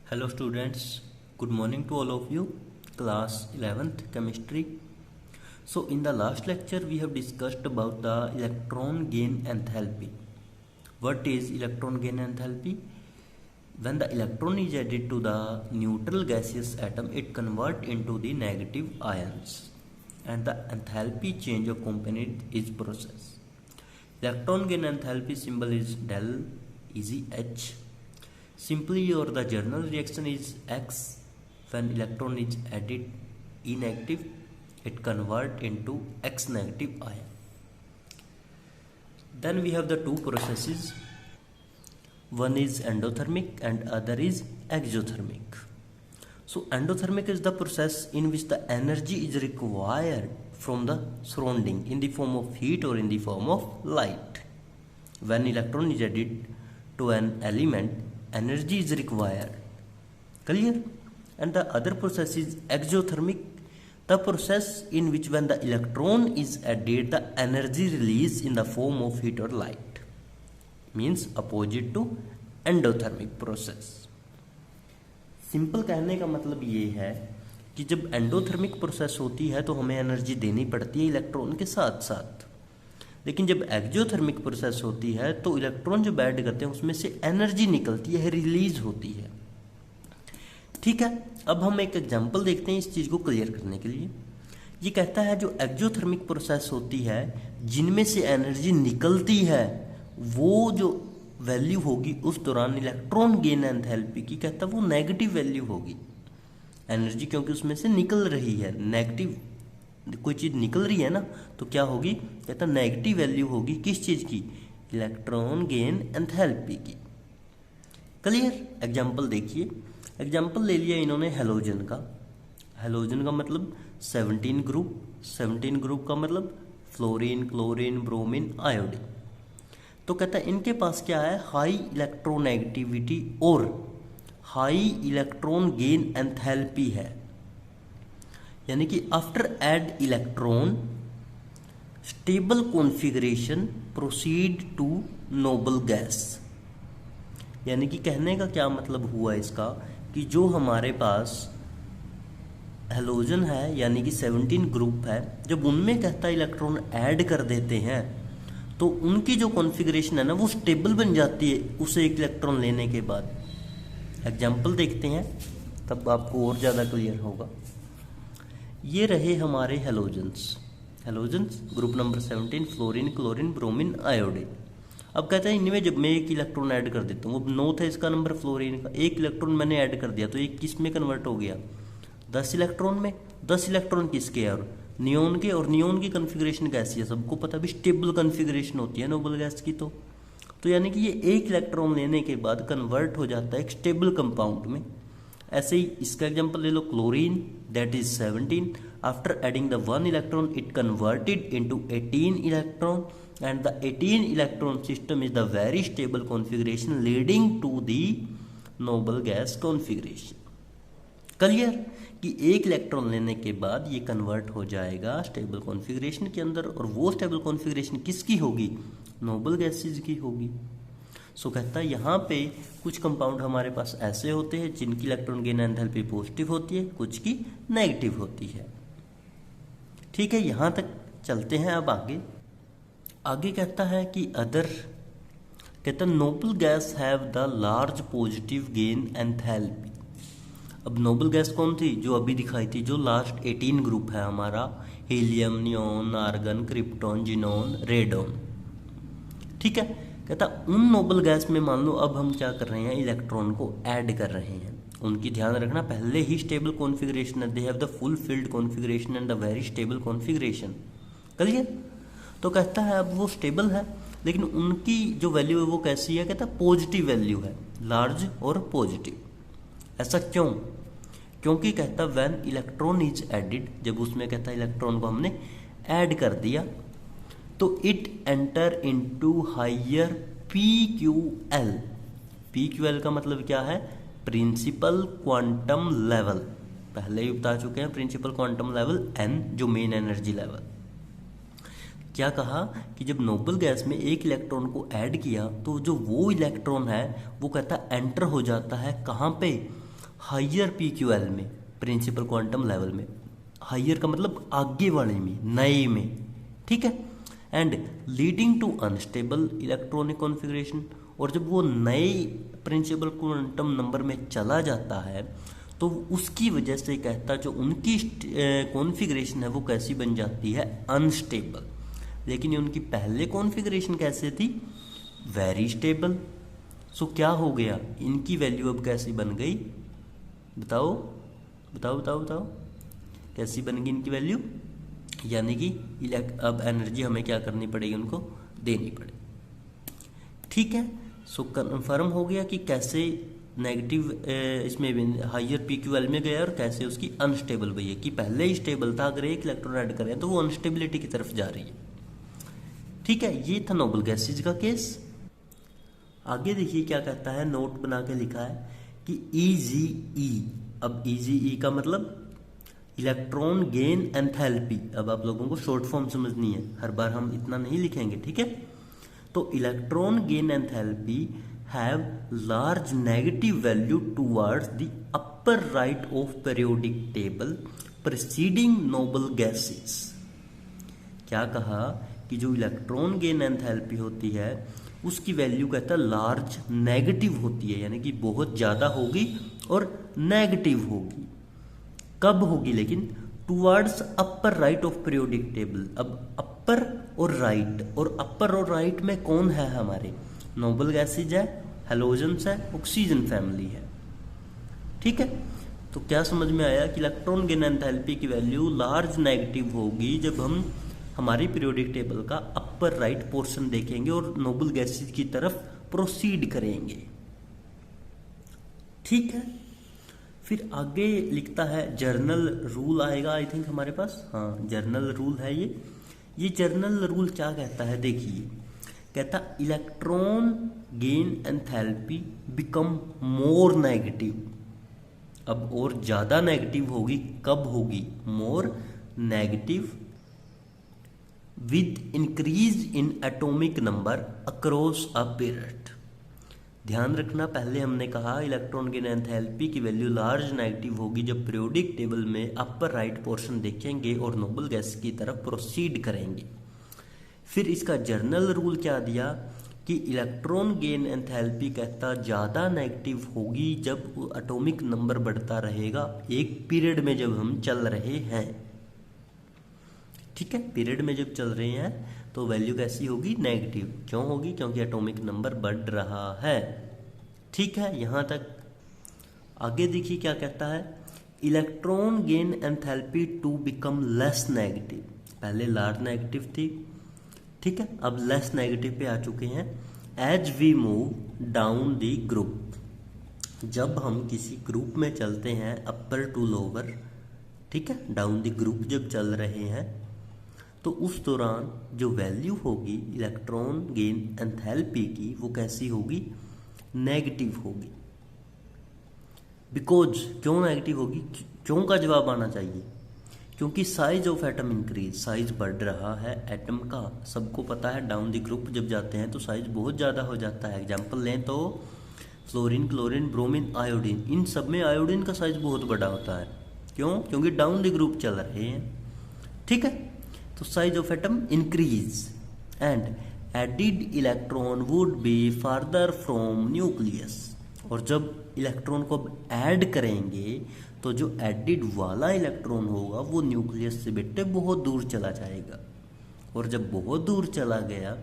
Hello students, good morning to all of you. Class 11th chemistry. So in the last lecture we have discussed about the electron gain enthalpy. What is electron gain enthalpy? When the electron is added to the neutral gaseous atom, it converts into the negative ions and the enthalpy change of component is process. Electron gain enthalpy symbol is del EgH. Simply or the general reaction is X. When electron is added E negative, it convert into X negative ion. Then we have the two processes. One is endothermic and other is exothermic. So endothermic is the process in which the energy is required from the surrounding in the form of heat or in the form of light. When electron is added to an element, energy is required. Clear? And the other process is exothermic, the process in which when the electron is added, the energy released in the form of heat or light. Means opposite to endothermic process. Simple कहने का मतलब ये है कि जब endothermic process होती है तो हमें एनर्जी देनी पड़ती है इलेक्ट्रॉन के साथ साथ, लेकिन जब एक्सोथर्मिक प्रोसेस होती है तो इलेक्ट्रॉन जो ऐड करते हैं उसमें से एनर्जी निकलती है, रिलीज होती है। ठीक है, अब हम एक एग्जांपल देखते हैं इस चीज़ को क्लियर करने के लिए। ये कहता है जो एक्सोथर्मिक प्रोसेस होती है जिनमें से एनर्जी निकलती है वो जो वैल्यू होगी उस दौरान इलेक्ट्रॉन गेन एंथैल्पी की कहता है वो नेगेटिव वैल्यू होगी। एनर्जी क्योंकि उसमें से निकल रही है, नेगेटिव कोई चीज़ निकल रही है ना, तो क्या होगी, कहता नेगेटिव वैल्यू होगी किस चीज़ की, इलेक्ट्रॉन गेन एंथैल्पी की। क्लियर? एग्जांपल देखिए, एग्जांपल ले लिया इन्होंने हेलोजन का। हेलोजन का मतलब 17 ग्रुप, 17 ग्रुप का मतलब फ्लोरीन, क्लोरीन, ब्रोमीन, आयोडीन। तो कहता है इनके पास क्या है, हाई इलेक्ट्रोनेगेटिविटी और हाई इलेक्ट्रॉन गेन एंथैल्पी है। यानी कि after add electron stable configuration proceed to noble gas. यानी कि कहने का क्या मतलब हुआ इसका कि जो हमारे पास हेलोजन है यानी कि 17 ग्रुप है, जब उनमें कहता है इलेक्ट्रॉन ऐड कर देते हैं तो उनकी जो कॉन्फ़िगरेशन है ना वो स्टेबल बन जाती है उसे एक इलेक्ट्रॉन लेने के बाद। एग्जाम्पल देखते हैं तब आपको और ज़्यादा क्लियर होगा। ये रहे हमारे halogens, halogens group number 17, fluorine, chlorine, bromine, iodine. अब कहता है इनमें जब मैं एक इलेक्ट्रॉन ऐड कर देता हूँ, अब 9 था इसका नंबर फ्लोरीन का, एक इलेक्ट्रॉन मैंने ऐड कर दिया तो एक किस में कन्वर्ट हो गया, 10 इलेक्ट्रॉन में। 10 इलेक्ट्रॉन किसके और नियोन के, और नियोन की कन्फिग्रेशन कैसी है सबको पता भी, स्टेबल कन्फिग्रेशन होती है नोबल गैस की। तो यानी कि ये एक इलेक्ट्रॉन लेने के बाद कन्वर्ट हो जाता है एक स्टेबल कंपाउंड में। ऐसे ही इसका एग्जांपल ले लो, chlorine that is 17, after adding the 1 electron it converted into 18 electron and the 18 electron system is the very stable configuration leading to the noble gas configuration. Clear? कि एक इलेक्ट्रॉन लेने के बाद ये कन्वर्ट हो जाएगा स्टेबल कॉन्फ़िगरेशन के अंदर, और वो स्टेबल कॉन्फ़िगरेशन किसकी होगी, नोबल गैसेज की होगी। सो कहता है यहाँ पे कुछ कंपाउंड हमारे पास ऐसे होते हैं जिनकी इलेक्ट्रॉन गेन एंथैल्पी पॉजिटिव होती है, कुछ की नेगेटिव होती है। ठीक है, यहाँ तक चलते हैं। अब आगे कहता है कि अदर, कहता है noble guys have the large positive gain enthalpy. अब नोबल गैस कौन थी, जो अभी दिखाई थी, जो लास्ट 18 ग्रुप है हमारा, helium, neon, argon, krypton, xenon, radon. ठीक है, कहता उन नोबल गैस में मान लो अब हम क्या कर रहे हैं, इलेक्ट्रॉन को ऐड कर रहे हैं। उनकी ध्यान रखना पहले ही स्टेबल कॉन्फ़िगरेशन है, they have the full field configuration and the very stable configuration. Clear? तो कहता है अब वो स्टेबल है लेकिन उनकी जो वैल्यू है वो कैसी है, कहता पॉजिटिव वैल्यू है, लार्ज और पॉजिटिव। ऐसा क्यों? क्योंकि कहता व्हेन इलेक्ट्रॉन इज एडिड, जब उसमें कहता इलेक्ट्रॉन को हमने ऐड कर दिया तो it enter into higher PQL। PQL का मतलब क्या है, प्रिंसिपल क्वांटम लेवल। पहले ही बता चुके हैं, प्रिंसिपल क्वांटम लेवल N जो मेन एनर्जी लेवल। क्या कहा कि जब नोबल गैस में एक इलेक्ट्रॉन को ऐड किया तो जो वो इलेक्ट्रॉन है वो कहता एंटर हो जाता है कहाँ पे, हायर PQL में, प्रिंसिपल क्वांटम लेवल में, हायर का मतलब आगे वाले में, नए में, ठीक है, and leading to unstable electronic configuration. और जब वो नए प्रिंसिपल क्वांटम नंबर में चला जाता है तो उसकी वजह से कहता जो उनकी कॉन्फ़िगरेशन है वो कैसी बन जाती है, अनस्टेबल। लेकिन ये उनकी पहले कॉन्फ़िगरेशन कैसे थी, वेरी स्टेबल। सो क्या हो गया, इनकी वैल्यू अब कैसी बन गई, बताओ बताओ बताओ बताओ, कैसी बन गई इनकी वैल्यू, यानी कि अब एनर्जी हमें क्या करनी पड़ेगी, उनको देनी पड़ेगी, ठीक है। सो कन्फर्म हो गया कि कैसे नेगेटिव इसमें हायर PQL में गया और कैसे उसकी अनस्टेबल हुई है, कि पहले ही स्टेबल था, अगर एक इलेक्ट्रॉन ऐड करें तो वो अनस्टेबिलिटी की तरफ जा रही है, ठीक है। ये था नोबल गैसेज का केस। आगे देखिए क्या कहता है, नोट बना के लिखा है कि EGE, अब EGE का मतलब इलेक्ट्रॉन गेन एंथैल्पी। अब आप लोगों को शॉर्ट फॉर्म समझनी है, हर बार हम इतना नहीं लिखेंगे, ठीक है। तो electron gain enthalpy have large negative value towards the upper right of periodic table preceding noble gases. क्या कहा कि जो इलेक्ट्रॉन गेन एंथैल्पी होती है उसकी वैल्यू कहता है लार्ज नेगेटिव होती है, यानी कि बहुत ज़्यादा होगी और नेगेटिव होगी। कब होगी लेकिन, towards upper right of periodic table. अब अपर और राइट, और अपर और राइट में कौन है हमारे, नोबल गैसेज है, हैलोजेंस है, ऑक्सीजन फैमिली है, ठीक है। तो क्या समझ में आया कि इलेक्ट्रॉन गेन एंथैल्पी की वैल्यू लार्ज नेगेटिव होगी जब हम हमारी पीरियोडिक टेबल का अपर राइट पोर्शन देखेंगे और नोबल गैसेज की तरफ प्रोसीड करेंगे, ठीक है। फिर आगे लिखता है जर्नल रूल आएगा आई थिंक हमारे पास, हाँ जर्नल रूल है ये जर्नल रूल क्या कहता है, देखिए कहता electron gain enthalpy become more negative. अब और ज़्यादा नेगेटिव होगी, कब होगी, more negative with increase in atomic number across a period. ध्यान रखना, पहले हमने कहा इलेक्ट्रॉन गेन एंथैल्पी की वैल्यू लार्ज नेगेटिव होगी जब पीरियोडिक टेबल में अपर राइट पोर्शन देखेंगे और नोबल गैस की तरफ प्रोसीड करेंगे। फिर इसका जर्नल रूल क्या दिया कि इलेक्ट्रॉन गेन एंथैल्पी कहता ज़्यादा नेगेटिव होगी जब एटॉमिक नंबर बढ़ता रहेगा एक पीरियड में जब हम चल रहे हैं, ठीक है। पीरियड में जब चल रहे हैं तो वैल्यू कैसी होगी, नेगेटिव। क्यों होगी, क्योंकि एटॉमिक नंबर बढ़ रहा है, ठीक है। यहाँ तक आगे देखिए क्या कहता है, electron gain enthalpy to become less negative. पहले लार्ज नेगेटिव थी, ठीक है, अब लेस नेगेटिव पे आ चुके हैं। As we move down the group, जब हम किसी ग्रुप में चलते हैं अपर टू लोअर, ठीक है, डाउन द ग्रुप जब चल रहे हैं तो उस दौरान जो वैल्यू होगी इलेक्ट्रॉन गेन एंथैल्पी की वो कैसी होगी, नेगेटिव होगी। बिकॉज क्यों नेगेटिव होगी, क्यों का जवाब आना चाहिए, क्योंकि size of atom increase, size बढ़ रहा है एटम का। सबको पता है डाउन द ग्रुप जब जाते हैं तो साइज बहुत ज़्यादा हो जाता है। एग्जाम्पल लें तो फ्लोरीन, क्लोरीन, ब्रोमीन, आयोडीन, इन सब में आयोडीन का साइज बहुत बड़ा होता है। क्यों, क्योंकि डाउन द ग्रुप चल रहे हैं, ठीक है। तो size of atom increase and added electron would be farther from nucleus. और जब इलेक्ट्रॉन को ऐड करेंगे तो जो एडिड वाला इलेक्ट्रॉन होगा वो न्यूक्लियस से बेटे बहुत दूर चला जाएगा, और जब बहुत दूर चला गया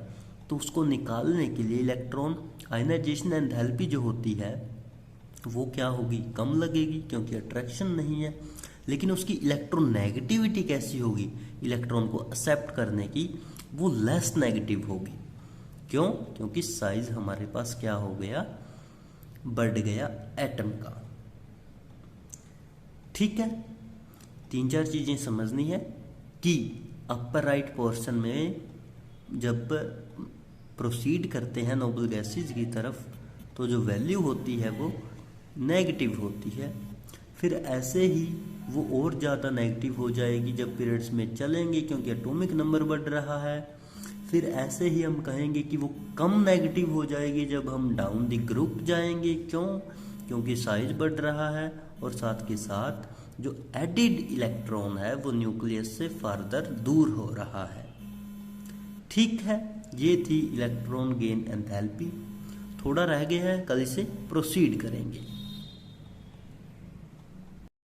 तो उसको निकालने के लिए इलेक्ट्रॉन आयनाइजेशन एंथैल्पी जो होती है वो क्या होगी, कम लगेगी, क्योंकि अट्रैक्शन नहीं है। लेकिन उसकी इलेक्ट्रोनेगेटिविटी कैसी होगी, इलेक्ट्रॉन को एक्सेप्ट करने की, वो लेस नेगेटिव होगी। क्यों, क्योंकि साइज हमारे पास क्या हो गया, बढ़ गया एटम का, ठीक है। 3-4 चीजें समझनी है कि अपर राइट पोर्शन में जब प्रोसीड करते हैं नोबल गैसेज की तरफ तो जो वैल्यू होती है वो नेगेटिव होती है। फिर ऐसे ही वो और ज़्यादा नेगेटिव हो जाएगी जब पीरियड्स में चलेंगे, क्योंकि एटॉमिक नंबर बढ़ रहा है। फिर ऐसे ही हम कहेंगे कि वो कम नेगेटिव हो जाएगी जब हम डाउन द ग्रुप जाएंगे। क्यों, क्योंकि साइज बढ़ रहा है और साथ के साथ जो एडिड इलेक्ट्रॉन है वो न्यूक्लियस से फर्दर दूर हो रहा है। ठीक है, ये थी इलेक्ट्रॉन गेन एंथैल्पी। थोड़ा रह गया है, कल इसे प्रोसीड करेंगे।